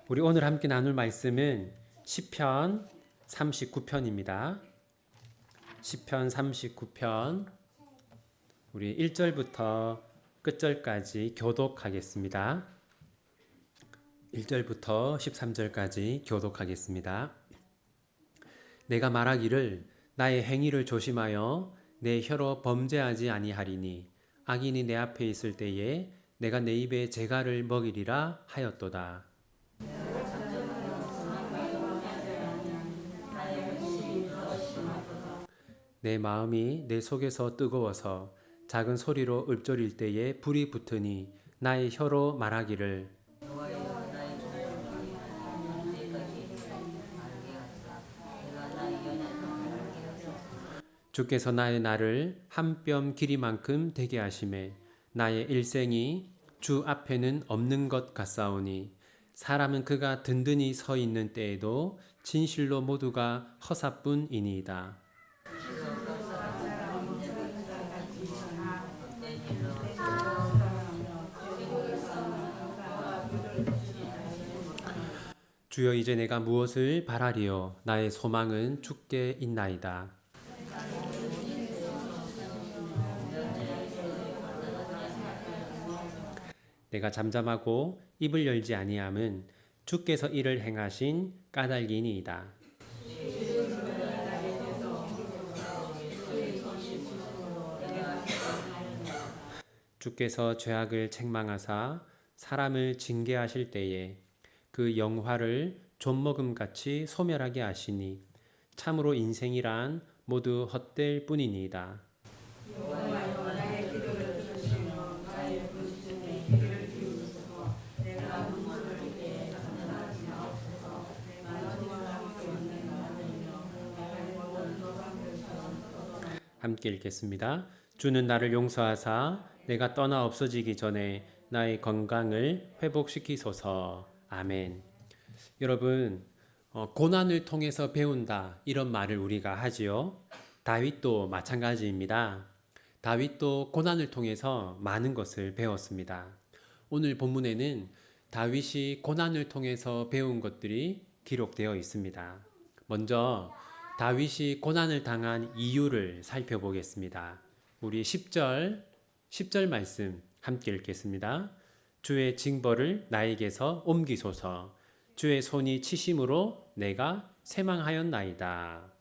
우리 오늘 함께 나눌 말씀은 시편 39편입니다. 시편 39편 우리 1절부터 끝절까지 교독하겠습니다. 1절부터 13절까지 교독하겠습니다. 내가 말하기를 나의 행위를 조심하여 내 혀로 범죄하지 아니하리니 악인이 내 앞에 있을 때에 내가 내 입에 재갈을 먹이리라 하였도다. 내 마음이 내 속에서 뜨거워서 작은 소리로 읊조릴 때에 불이 붙으니 나의 혀로 말하기를 주께서 나의 날을 한 뼘 길이만큼 되게 하심에 나의 일생이 주 앞에는 없는 것 같사오니 사람은 그가 든든히 서 있는 때에도 진실로 모두가 허사뿐이니이다. 주여 이제 내가 무엇을 바라리요 나의 소망은 주께 있나이다. 내가 잠잠하고 입을 열지 아니함은 주께서 이를 행하신 까닭이니이다. 주께서 죄악을 책망하사 사람을 징계하실 때에 그 영화를 좀먹음같이 소멸하게 하시니 참으로 인생이란 모두 헛될 뿐이니이다. 함께 읽겠습니다. 주는 나를 용서하사 내가 떠나 없어지기 전에 나의 건강을 회복시키소서. 아멘. 여러분, 고난을 통해서 배운다 이런 말을 우리가 하지요. 다윗도 마찬가지입니다. 다윗도 고난을 통해서 많은 것을 배웠습니다. 오늘 본문에는 다윗이 고난을 통해서 배운 것들이 기록되어 있습니다. 먼저 다윗이 고난을 당한 이유를 살펴보겠습니다. 우리 10절 말씀 함께 읽겠습니다. 주의 징벌을 나에게서 옮기소서. 주의 손이 치심으로 내가 새망하였나이다.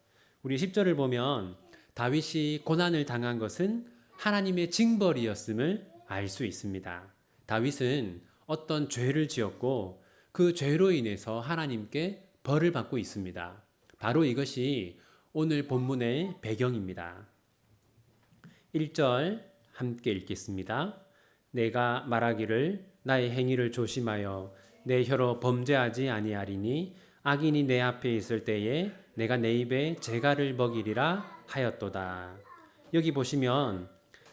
우리 10절을 보면 다윗이 고난을 당한 것은 하나님의 징벌이었음을 알 수 있습니다. 다윗은 어떤 죄를 지었고 그 죄로 인해서 하나님께 벌을 받고 있습니다. 바로 이것이 오늘 본문의 배경입니다. 1절 함께 읽겠습니다. 내가 말하기를 나의 행위를 조심하여 내 혀로 범죄하지 아니하리니 악인이 내 앞에 있을 때에 내가 내 입에 재갈을 먹이리라 하였도다. 여기 보시면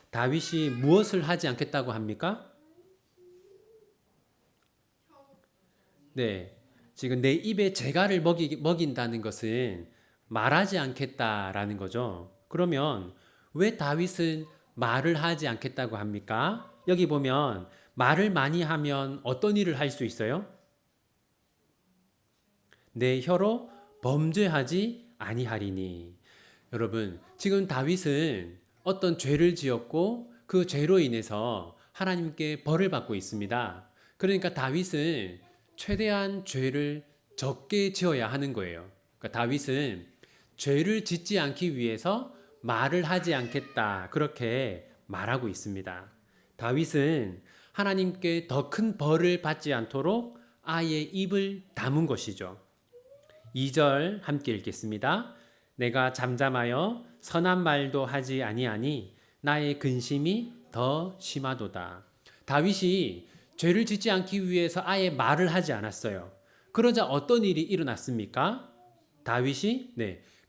다윗이 무엇을 하지 않겠다고 합니까? 네, 지금 내 입에 재갈을 먹인다는 것은 말하지 않겠다라는 거죠. 그러면 왜 다윗은 말을 하지 않겠다고 합니까? 여기 보면 말을 많이 하면 어떤 일을 할 수 있어요? 내 혀로 범죄하지 아니하리니. 여러분, 지금 다윗은 어떤 죄를 지었고 그 죄로 인해서 하나님께 벌을 받고 있습니다. 그러니까 다윗은 최대한 죄를 적게 지어야 하는 거예요. 그러니까 다윗은 죄를 짓지 않기 위해서 말을 하지 않겠다 그렇게 말하고 있습니다. 다윗은 하나님께 더 큰 벌을 받지 않도록 아예 입을 다문 것이죠. 2절 함께 읽겠습니다. 내가 잠잠하여 선한 말도 하지 아니하니 나의 근심이 더 심하도다. 다윗이 죄를 짓지 않기 위해서 아예 말을 하지 않았어요. 그러자 어떤 일이 일어났습니까? 다윗이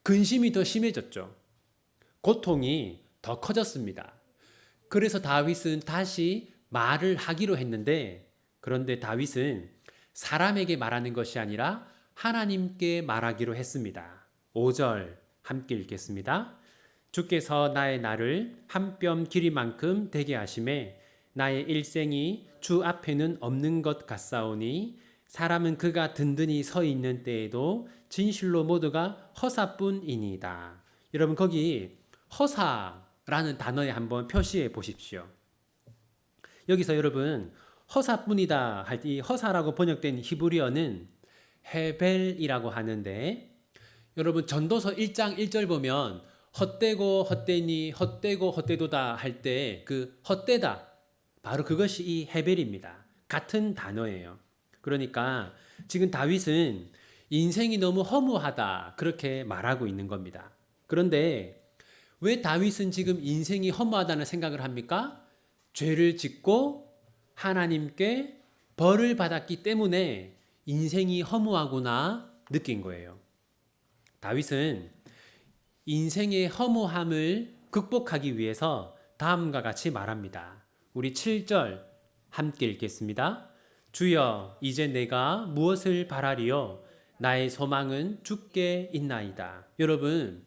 근심이 더 심해졌죠. 고통이 더 커졌습니다. 그래서 다윗은 다시 말을 하기로 했는데, 그런데 다윗은 사람에게 말하는 것이 아니라 하나님께 말하기로 했습니다. 5절 함께 읽겠습니다. 주께서 나의 날을 한 뼘 길이만큼 되게 하심에 나의 일생이 주 앞에는 없는 것 같사오니 사람은 그가 든든히 서 있는 때에도 진실로 모두가 허사뿐이니이다. 여러분 거기 허사라는 단어에 한번 표시해 보십시오. 여기서 여러분 허사뿐이다 할 때 이 허사라고 번역된 히브리어는 헤벨이라고 하는데 여러분 전도서 1장 1절 보면 헛되고 헛되니 헛되고 헛되도다 할 때 그 헛되다 바로 그것이 이 헤벨입니다. 같은 단어예요. 그러니까 지금 다윗은 인생이 너무 허무하다 그렇게 말하고 있는 겁니다. 그런데 왜 다윗은 지금 인생이 허무하다는 생각을 합니까? 죄를 짓고 하나님께 벌을 받았기 때문에 인생이 허무하구나 느낀 거예요. 다윗은 인생의 허무함을 극복하기 위해서 다음과 같이 말합니다. 우리 7절 함께 읽겠습니다. 주여 이제 내가 무엇을 바라리요? 나의 소망은 주께 있나이다. 여러분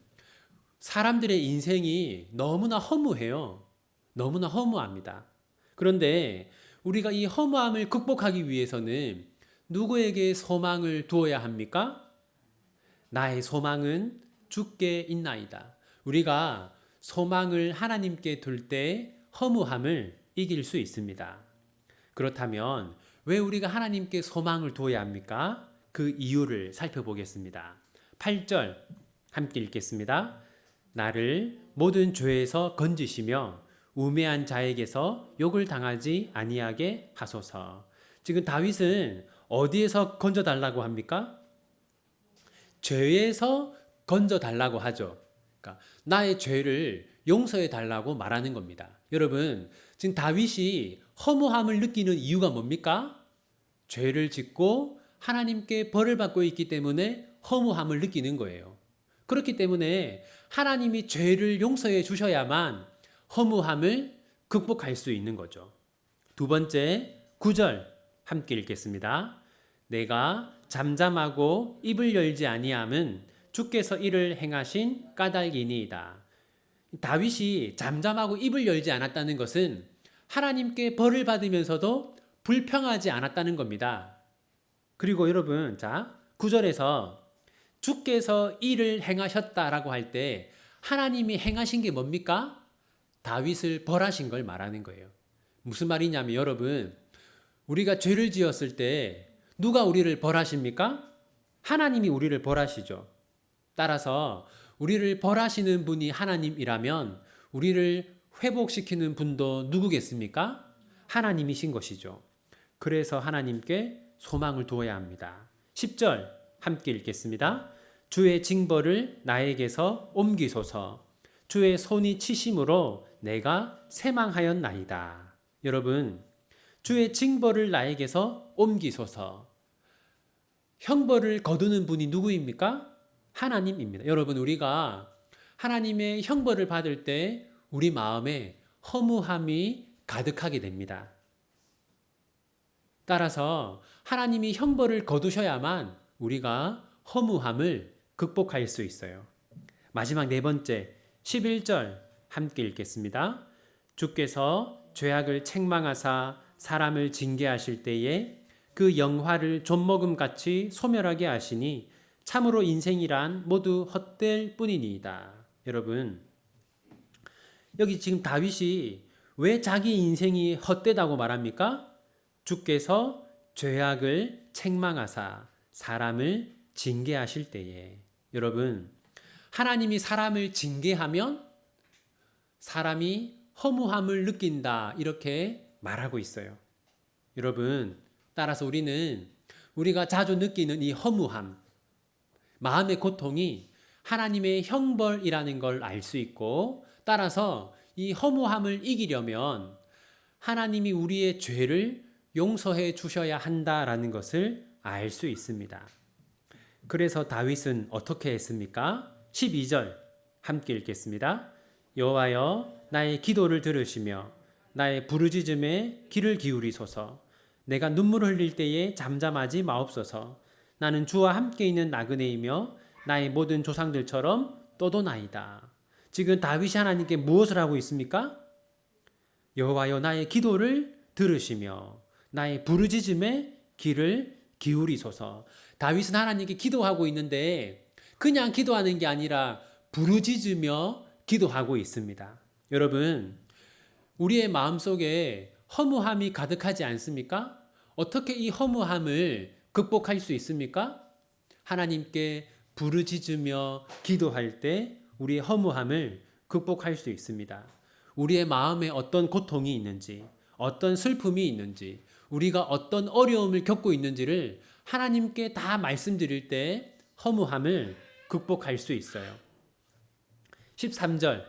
사람들의 인생이 너무나 허무해요. 너무나 허무합니다. 그런데 우리가 이 허무함을 극복하기 위해서는 누구에게 소망을 두어야 합니까? 나의 소망은 주께 있나이다. 우리가 소망을 하나님께 둘 때 허무함을 이길 수 있습니다. 그렇다면 왜 우리가 하나님께 소망을 두어야 합니까? 그 이유를 살펴보겠습니다. 8절 함께 읽겠습니다. 나를 모든 죄에서 건지시며 우매한 자에게서 욕을 당하지 아니하게 하소서. 지금 다윗은 어디에서 건져달라고 합니까? 죄에서 건져달라고 하죠. 그러니까 나의 죄를 용서해 달라고 말하는 겁니다. 여러분, 지금 다윗이 허무함을 느끼는 이유가 뭡니까? 죄를 짓고 하나님께 벌을 받고 있기 때문에 허무함을 느끼는 거예요. 그렇기 때문에 하나님이 죄를 용서해 주셔야만 허무함을 극복할 수 있는 거죠. 두 번째, 9절 함께 읽겠습니다. 내가 잠잠하고 입을 열지 아니함은 주께서 이를 행하신 까닭이니이다. 다윗이 잠잠하고 입을 열지 않았다는 것은 하나님께 벌을 받으면서도 불평하지 않았다는 겁니다. 그리고 여러분, 자, 9절에서 주께서 이를 행하셨다라고 할 때 하나님이 행하신 게 뭡니까? 다윗을 벌하신 걸 말하는 거예요. 무슨 말이냐면 여러분, 우리가 죄를 지었을 때 누가 우리를 벌하십니까? 하나님이 우리를 벌하시죠. 따라서 우리를 벌하시는 분이 하나님이라면 우리를 회복시키는 분도 누구겠습니까? 하나님이신 것이죠. 그래서 하나님께 소망을 두어야 합니다. 10절 함께 읽겠습니다. 주의 징벌을 나에게서 옮기소서. 주의 손이 치심으로 내가 새망하였나이다. 여러분, 주의 징벌을 나에게서 옮기소서. 형벌을 거두는 분이 누구입니까? 하나님입니다. 여러분, 우리가 하나님의 형벌을 받을 때 우리 마음에 허무함이 가득하게 됩니다. 따라서 하나님이 형벌을 거두셔야만 우리가 허무함을 극복할 수 있어요. 마지막 네 번째, 11절 함께 읽겠습니다. 주께서 죄악을 책망하사 사람을 징계하실 때에 그 영화를 좀먹음같이 소멸하게 하시니 참으로 인생이란 모두 헛될 뿐이니이다. 여러분, 여기 지금 다윗이 왜 자기 인생이 헛되다고 말합니까? 주께서 죄악을 책망하사 사람을 징계하실 때에. 여러분, 하나님이 사람을 징계하면 사람이 허무함을 느낀다 이렇게 말하고 있어요. 여러분, 따라서 우리가 자주 느끼는 이 허무함, 마음의 고통이 하나님의 형벌이라는 걸 알 수 있고, 따라서 이 허무함을 이기려면 하나님이 우리의 죄를 용서해 주셔야 한다라는 것을 알 수 있습니다. 그래서 다윗은 어떻게 했습니까? 12절 함께 읽겠습니다. 여호와여 나의 기도를 들으시며 나의 부르짖음에 귀를 기울이소서. 내가 눈물을 흘릴 때에 잠잠하지 마옵소서. 나는 주와 함께 있는 나그네이며 나의 모든 조상들처럼 떠도나이다. 지금 다윗이 하나님께 무엇을 하고 있습니까? 여호와여 나의 기도를 들으시며 나의 부르짖음에 귀를 기울이소서. 다윗은 하나님께 기도하고 있는데 그냥 기도하는 게 아니라 부르짖으며 기도하고 있습니다. 여러분, 우리의 마음속에 허무함이 가득하지 않습니까? 어떻게 이 허무함을 극복할 수 있습니까? 하나님께 부르짖으며 기도할 때 우리의 허무함을 극복할 수 있습니다. 우리의 마음에 어떤 고통이 있는지, 어떤 슬픔이 있는지, 우리가 어떤 어려움을 겪고 있는지를 하나님께 다 말씀드릴 때 허무함을 극복할 수 있어요. 13절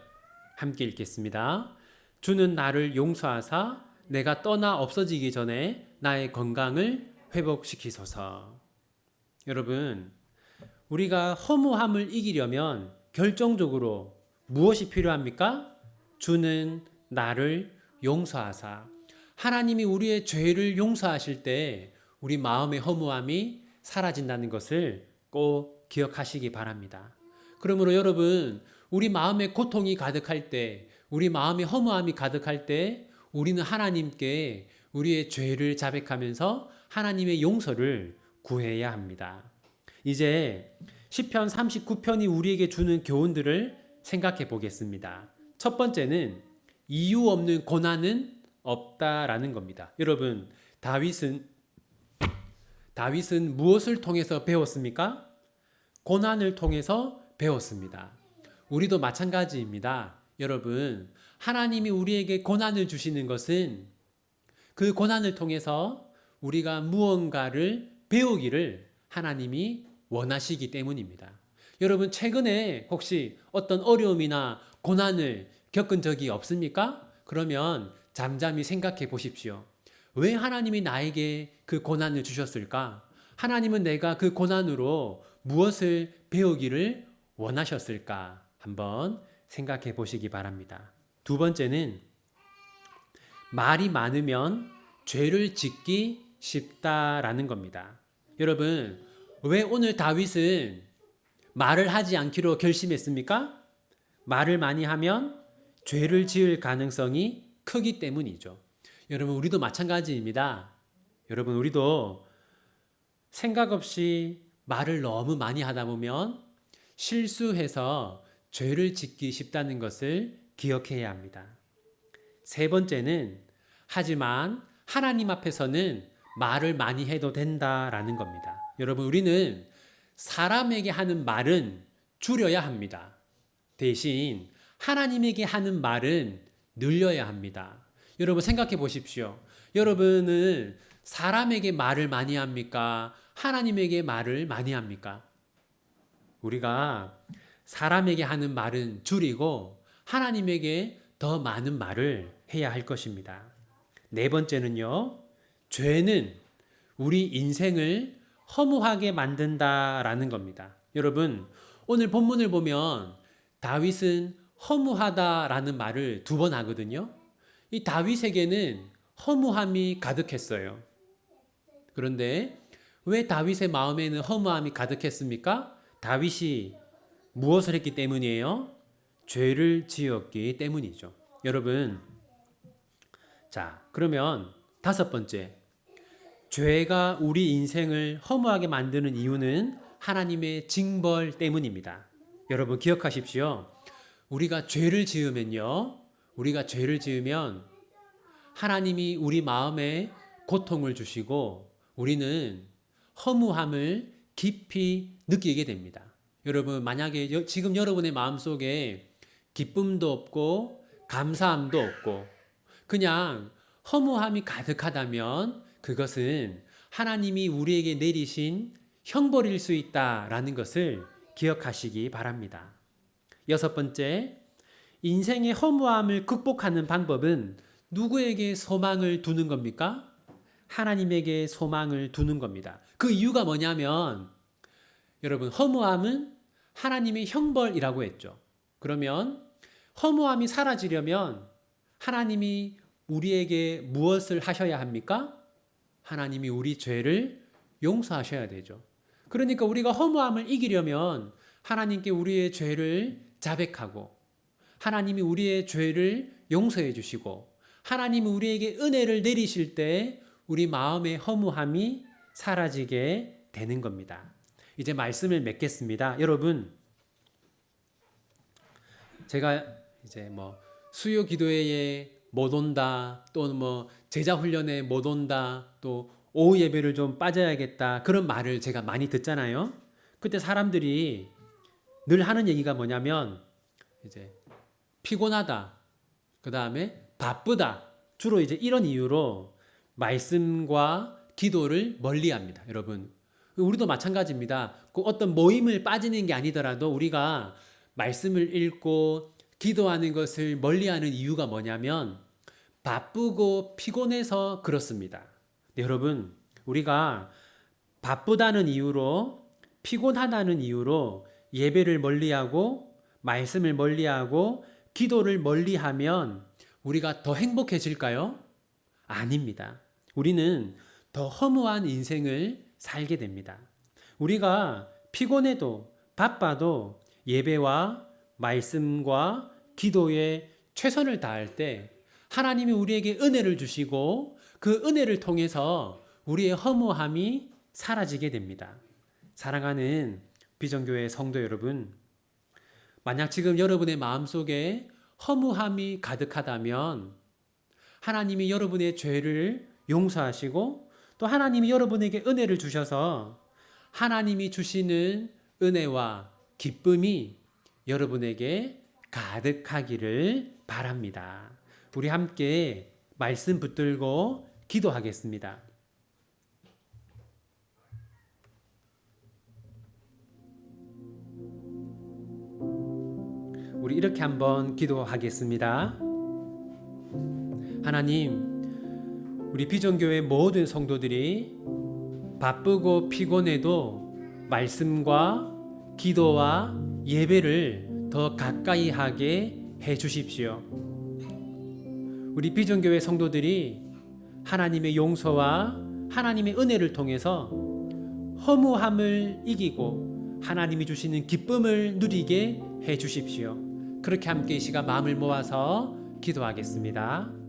함께 읽겠습니다. 주는 나를 용서하사 내가 떠나 없어지기 전에 나의 건강을 회복시키소서. 여러분, 우리가 허무함을 이기려면 결정적으로 무엇이 필요합니까? 주는 나를 용서하사. 하나님이 우리의 죄를 용서하실 때 우리 마음의 허무함이 사라진다는 것을 꼭 기억하시기 바랍니다. 그러므로 여러분, 우리 마음에 고통이 가득할 때, 우리 마음에 허무함이 가득할 때 우리는 하나님께 우리의 죄를 자백하면서 하나님의 용서를 구해야 합니다. 이제 시편 39편이 우리에게 주는 교훈들을 생각해 보겠습니다. 첫 번째는 이유 없는 고난은 없다라는 겁니다. 여러분, 다윗은 무엇을 통해서 배웠습니까? 고난을 통해서 배웠습니다. 우리도 마찬가지입니다. 여러분, 하나님이 우리에게 고난을 주시는 것은 그 고난을 통해서 우리가 무언가를 배우기를 하나님이 원하시기 때문입니다. 여러분, 최근에 혹시 어떤 어려움이나 고난을 겪은 적이 없습니까? 그러면 잠잠히 생각해 보십시오. 왜 하나님이 나에게 그 고난을 주셨을까? 하나님은 내가 그 고난으로 무엇을 배우기를 원하셨을까? 한번 생각해 보시기 바랍니다. 두 번째는 말이 많으면 죄를 짓기 쉽다라는 겁니다. 여러분, 왜 오늘 다윗은 말을 하지 않기로 결심했습니까? 말을 많이 하면 죄를 지을 가능성이 크기 때문이죠. 여러분, 우리도 마찬가지입니다. 여러분, 우리도 생각 없이 말을 너무 많이 하다 보면 실수해서 죄를 짓기 쉽다는 것을 기억해야 합니다. 세 번째는 하지만 하나님 앞에서는 말을 많이 해도 된다라는 겁니다. 여러분, 우리는 사람에게 하는 말은 줄여야 합니다. 대신 하나님에게 하는 말은 늘려야 합니다. 여러분, 생각해 보십시오. 여러분은 사람에게 말을 많이 합니까? 하나님에게 말을 많이 합니까? 우리가 사람에게 하는 말은 줄이고 하나님에게 더 많은 말을 해야 할 것입니다. 네 번째는요, 죄는 우리 인생을 허무하게 만든다라는 겁니다. 여러분, 오늘 본문을 보면 다윗은 허무하다라는 말을 두 번 하거든요. 이 다윗에게는 허무함이 가득했어요. 그런데 왜 다윗의 마음에는 허무함이 가득했습니까? 다윗이 무엇을 했기 때문이에요? 죄를 지었기 때문이죠. 여러분, 자, 그러면 다섯 번째, 죄가 우리 인생을 허무하게 만드는 이유는 하나님의 징벌 때문입니다. 여러분, 기억하십시오. 우리가 죄를 지으면 하나님이 우리 마음에 고통을 주시고 우리는 허무함을 깊이 느끼게 됩니다. 여러분, 만약에 지금 여러분의 마음속에 기쁨도 없고 감사함도 없고 그냥 허무함이 가득하다면 그것은 하나님이 우리에게 내리신 형벌일 수 있다라는 것을 기억하시기 바랍니다. 여섯 번째, 인생의 허무함을 극복하는 방법은 누구에게 소망을 두는 겁니까? 하나님에게 소망을 두는 겁니다. 그 이유가 뭐냐면 여러분, 허무함은 하나님의 형벌이라고 했죠. 그러면 허무함이 사라지려면 하나님이 우리에게 무엇을 하셔야 합니까? 하나님이 우리 죄를 용서하셔야 되죠. 그러니까 우리가 허무함을 이기려면 하나님께 우리의 죄를 자백하고 하나님이 우리의 죄를 용서해 주시고 하나님이 우리에게 은혜를 내리실 때 우리 마음의 허무함이 사라지게 되는 겁니다. 이제 말씀을 맺겠습니다. 여러분, 제가 이제 뭐 수요 기도회에 못 온다, 또는 뭐 제자 훈련에 못 온다, 또 오후 예배를 좀 빠져야겠다, 그런 말을 제가 많이 듣잖아요. 그때 사람들이 늘 하는 얘기가 뭐냐면 이제 피곤하다, 그 다음에 바쁘다, 주로 이제 이런 이유로 말씀과 기도를 멀리합니다. 여러분, 우리도 마찬가지입니다. 그 어떤 모임을 빠지는 게 아니더라도 우리가 말씀을 읽고 기도하는 것을 멀리하는 이유가 뭐냐면 바쁘고 피곤해서 그렇습니다. 네, 여러분, 우리가 바쁘다는 이유로, 피곤하다는 이유로 예배를 멀리하고 말씀을 멀리하고 기도를 멀리하면 우리가 더 행복해질까요? 아닙니다. 우리는 더 허무한 인생을 살게 됩니다. 우리가 피곤해도 바빠도 예배와 말씀과 기도에 최선을 다할 때 하나님이 우리에게 은혜를 주시고 그 은혜를 통해서 우리의 허무함이 사라지게 됩니다. 사랑하는 비전교회 성도 여러분, 만약 지금 여러분의 마음속에 허무함이 가득하다면 하나님이 여러분의 죄를 용서하시고 또 하나님이 여러분에게 은혜를 주셔서 하나님이 주시는 은혜와 기쁨이 여러분에게 가득하기를 바랍니다. 우리 함께 말씀 붙들고 기도하겠습니다. 우리 이렇게 한번 기도하겠습니다. 하나님, 우리 비전교회 모든 성도들이 바쁘고 피곤해도 말씀과 기도와 예배를 더 가까이 하게 해 주십시오. 우리 비전교회 성도들이 하나님의 용서와 하나님의 은혜를 통해서 허무함을 이기고 하나님이 주시는 기쁨을 누리게 해 주십시오. 그렇게 함께 이 시간 마음을 모아서 기도하겠습니다.